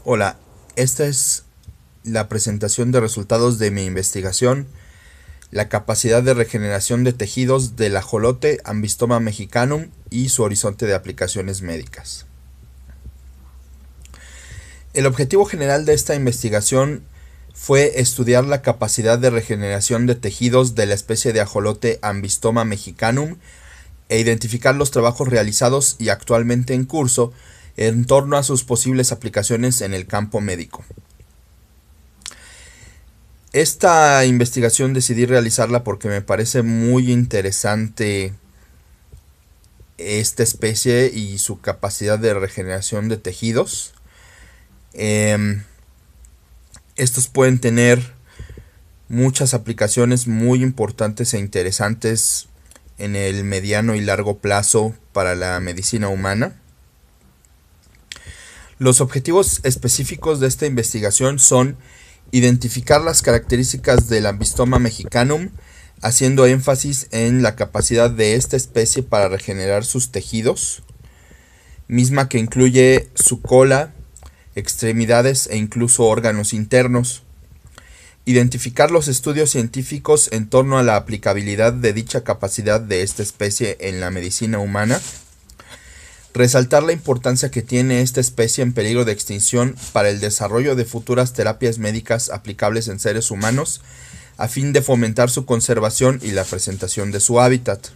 Hola, esta es la presentación de resultados de mi investigación, la capacidad de regeneración de tejidos del ajolote Ambystoma mexicanum y su horizonte de aplicaciones médicas. El objetivo general de esta investigación fue estudiar la capacidad de regeneración de tejidos de la especie de ajolote Ambystoma mexicanum e identificar los trabajos realizados y actualmente en curso en torno a sus posibles aplicaciones en el campo médico. Esta investigación decidí realizarla porque me parece muy interesante esta especie y su capacidad de regeneración de tejidos. Estos pueden tener muchas aplicaciones muy importantes e interesantes en el mediano y largo plazo para la medicina humana. Los objetivos específicos de esta investigación son identificar las características del Ambystoma mexicanum, haciendo énfasis en la capacidad de esta especie para regenerar sus tejidos, misma que incluye su cola, extremidades e incluso órganos internos. Identificar los estudios científicos en torno a la aplicabilidad de dicha capacidad de esta especie en la medicina humana. Resaltar la importancia que tiene esta especie en peligro de extinción para el desarrollo de futuras terapias médicas aplicables en seres humanos, a fin de fomentar su conservación y la presentación de su hábitat.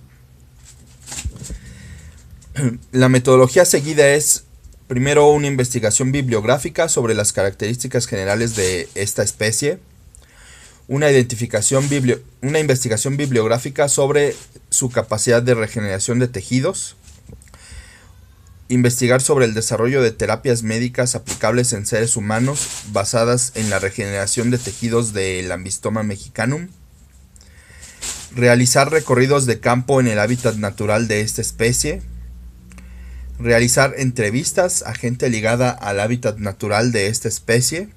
La metodología seguida es, primero, una investigación bibliográfica sobre las características generales de esta especie, una investigación bibliográfica sobre su capacidad de regeneración de tejidos, investigar sobre el desarrollo de terapias médicas aplicables en seres humanos basadas en la regeneración de tejidos del Ambystoma mexicanum, realizar recorridos de campo en el hábitat natural de esta especie, realizar entrevistas a gente ligada al hábitat natural de esta especie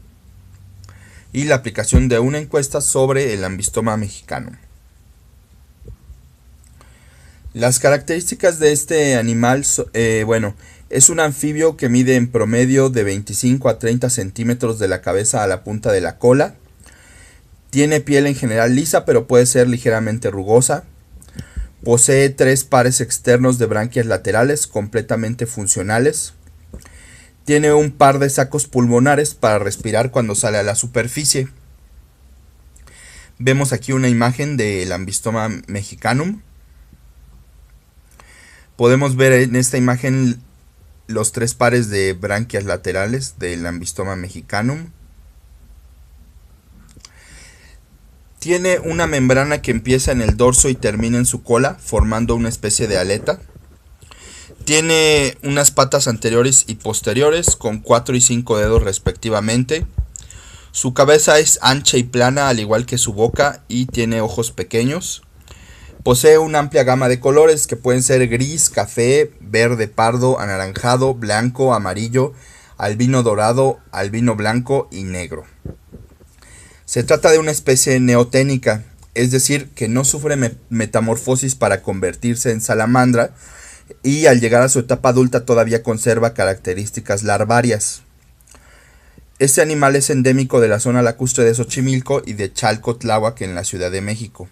y la aplicación de una encuesta sobre el Ambystoma mexicanum. Las características de este animal, es un anfibio que mide en promedio de 25 a 30 centímetros de la cabeza a la punta de la cola. Tiene piel en general lisa, pero puede ser ligeramente rugosa. Posee 3 pares externos de branquias laterales completamente funcionales. Tiene un par de sacos pulmonares para respirar cuando sale a la superficie. Vemos aquí una imagen del Ambystoma mexicanum. Podemos ver en esta imagen los 3 pares de branquias laterales del Ambystoma mexicanum. Tiene una membrana que empieza en el dorso y termina en su cola, formando una especie de aleta. Tiene unas patas anteriores y posteriores con 4 y 5 dedos respectivamente. Su cabeza es ancha y plana, al igual que su boca, y tiene ojos pequeños. Posee una amplia gama de colores que pueden ser gris, café, verde, pardo, anaranjado, blanco, amarillo, albino dorado, albino blanco y negro. Se trata de una especie neoténica, es decir, que no sufre metamorfosis para convertirse en salamandra y al llegar a su etapa adulta todavía conserva características larvarias. Este animal es endémico de la zona lacustre de Xochimilco y de Chalco, Tláhuac, en la Ciudad de México.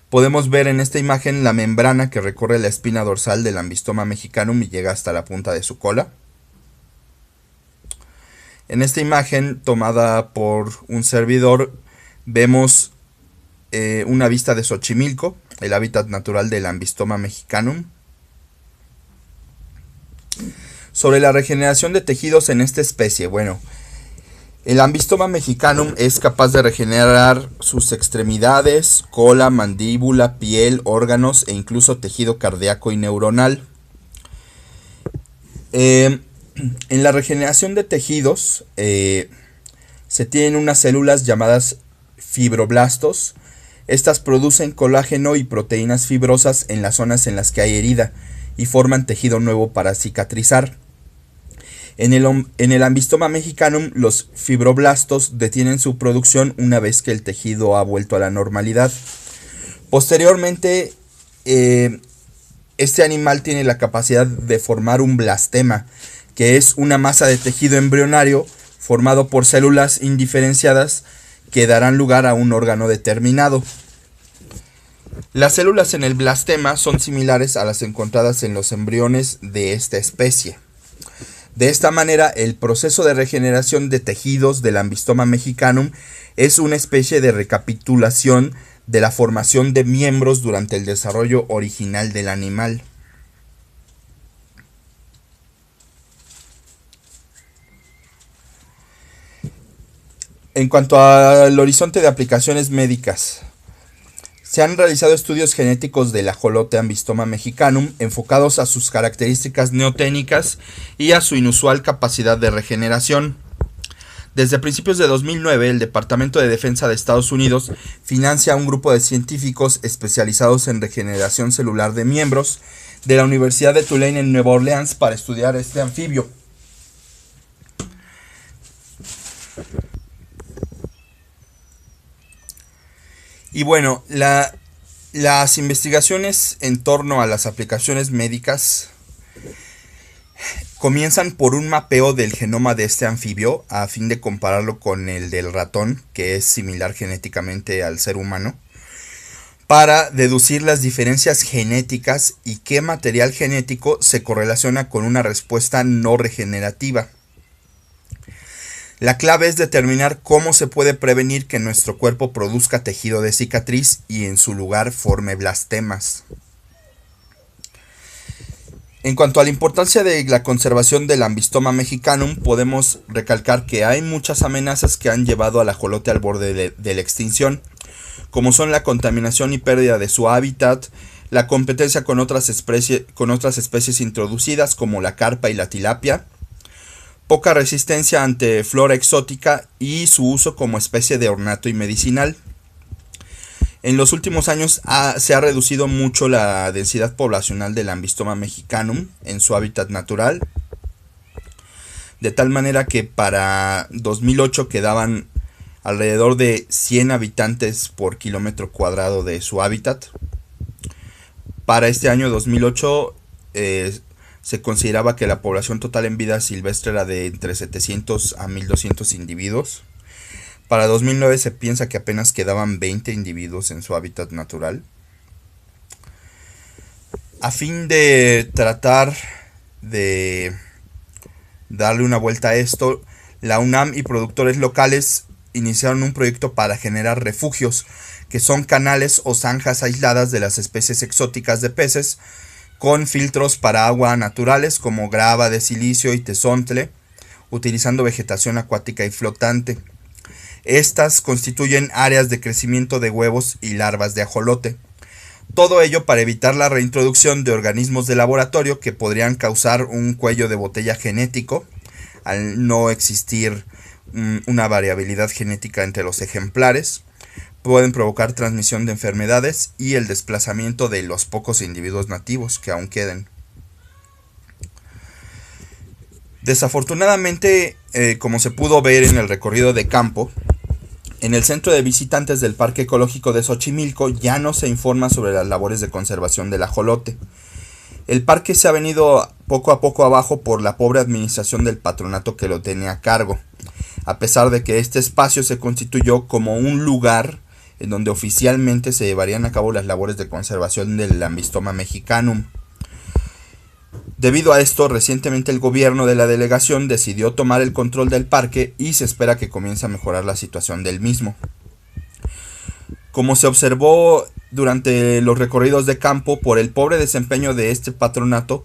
Podemos ver en esta imagen la membrana que recorre la espina dorsal del Ambystoma mexicanum y llega hasta la punta de su cola. En esta imagen, tomada por un servidor, vemos una vista de Xochimilco, el hábitat natural del Ambystoma mexicanum. Sobre la regeneración de tejidos en esta especie, el Ambystoma mexicanum es capaz de regenerar sus extremidades, cola, mandíbula, piel, órganos e incluso tejido cardíaco y neuronal. En la regeneración de tejidos se tienen unas células llamadas fibroblastos. Estas producen colágeno y proteínas fibrosas en las zonas en las que hay herida y forman tejido nuevo para cicatrizar. En el Ambystoma mexicanum, los fibroblastos detienen su producción una vez que el tejido ha vuelto a la normalidad. Posteriormente, este animal tiene la capacidad de formar un blastema, que es una masa de tejido embrionario formado por células indiferenciadas que darán lugar a un órgano determinado. Las células en el blastema son similares a las encontradas en los embriones de esta especie. De esta manera, el proceso de regeneración de tejidos del Ambistoma mexicanum es una especie de recapitulación de la formación de miembros durante el desarrollo original del animal. En cuanto al horizonte de aplicaciones médicas, se han realizado estudios genéticos del ajolote Ambistoma mexicanum enfocados a sus características neoténicas y a su inusual capacidad de regeneración. Desde principios de 2009, el Departamento de Defensa de Estados Unidos financia a un grupo de científicos especializados en regeneración celular de miembros de la Universidad de Tulane en Nueva Orleans para estudiar este anfibio. Y bueno, las investigaciones en torno a las aplicaciones médicas comienzan por un mapeo del genoma de este anfibio a fin de compararlo con el del ratón, que es similar genéticamente al ser humano, para deducir las diferencias genéticas y qué material genético se correlaciona con una respuesta no regenerativa. La clave es determinar cómo se puede prevenir que nuestro cuerpo produzca tejido de cicatriz y en su lugar forme blastemas. En cuanto a la importancia de la conservación del Ambistoma mexicanum, podemos recalcar que hay muchas amenazas que han llevado al ajolote al borde de la extinción, como son la contaminación y pérdida de su hábitat, la competencia con otras especies introducidas como la carpa y la tilapia, poca resistencia ante flora exótica y su uso como especie de ornato y medicinal. En los últimos años se ha reducido mucho la densidad poblacional del Ambistoma mexicanum en su hábitat natural, de tal manera que para 2008 quedaban alrededor de 100 habitantes por kilómetro cuadrado de su hábitat. Para este año 2008 se consideraba que la población total en vida silvestre era de entre 700 a 1200 individuos. Para 2009 se piensa que apenas quedaban 20 individuos en su hábitat natural. A fin de tratar de darle una vuelta a esto, la UNAM y productores locales iniciaron un proyecto para generar refugios, que son canales o zanjas aisladas de las especies exóticas de peces, con filtros para agua naturales como grava de silicio y tezontle, utilizando vegetación acuática y flotante. Estas constituyen áreas de crecimiento de huevos y larvas de ajolote. Todo ello para evitar la reintroducción de organismos de laboratorio que podrían causar un cuello de botella genético, al no existir una variabilidad genética entre los ejemplares. Pueden provocar transmisión de enfermedades y el desplazamiento de los pocos individuos nativos que aún queden. Desafortunadamente, como se pudo ver en el recorrido de campo, en el centro de visitantes del Parque Ecológico de Xochimilco ya no se informa sobre las labores de conservación del ajolote. El parque se ha venido poco a poco abajo por la pobre administración del patronato que lo tenía a cargo, a pesar de que este espacio se constituyó como un lugar en donde oficialmente se llevarían a cabo las labores de conservación del Ambistoma mexicanum. Debido a esto, recientemente el gobierno de la delegación decidió tomar el control del parque y se espera que comience a mejorar la situación del mismo. Como se observó durante los recorridos de campo, por el pobre desempeño de este patronato,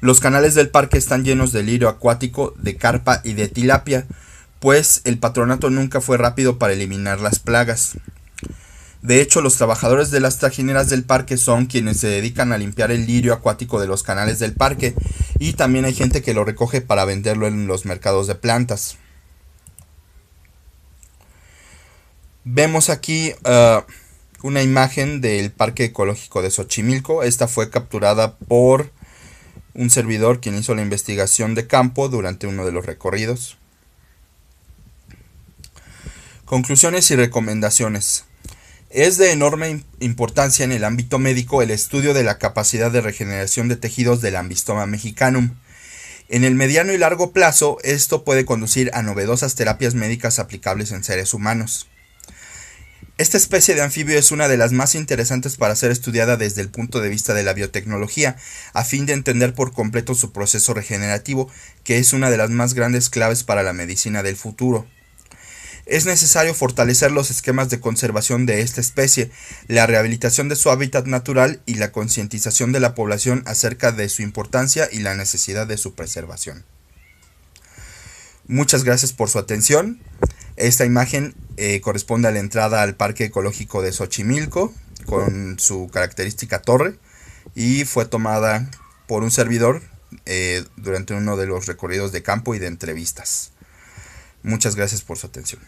los canales del parque están llenos de lirio acuático, de carpa y de tilapia, pues el patronato nunca fue rápido para eliminar las plagas. De hecho, los trabajadores de las trajineras del parque son quienes se dedican a limpiar el lirio acuático de los canales del parque, y también hay gente que lo recoge para venderlo en los mercados de plantas. Vemos aquí una imagen del Parque Ecológico de Xochimilco. Esta fue capturada por un servidor quien hizo la investigación de campo durante uno de los recorridos. Conclusiones y recomendaciones. Es de enorme importancia en el ámbito médico el estudio de la capacidad de regeneración de tejidos del Ambistoma mexicanum. En el mediano y largo plazo, esto puede conducir a novedosas terapias médicas aplicables en seres humanos. Esta especie de anfibio es una de las más interesantes para ser estudiada desde el punto de vista de la biotecnología, a fin de entender por completo su proceso regenerativo, que es una de las más grandes claves para la medicina del futuro. Es necesario fortalecer los esquemas de conservación de esta especie, la rehabilitación de su hábitat natural y la concientización de la población acerca de su importancia y la necesidad de su preservación. Muchas gracias por su atención. Esta imagen corresponde a la entrada al Parque Ecológico de Xochimilco, con su característica torre, y fue tomada por un servidor durante uno de los recorridos de campo y de entrevistas. Muchas gracias por su atención.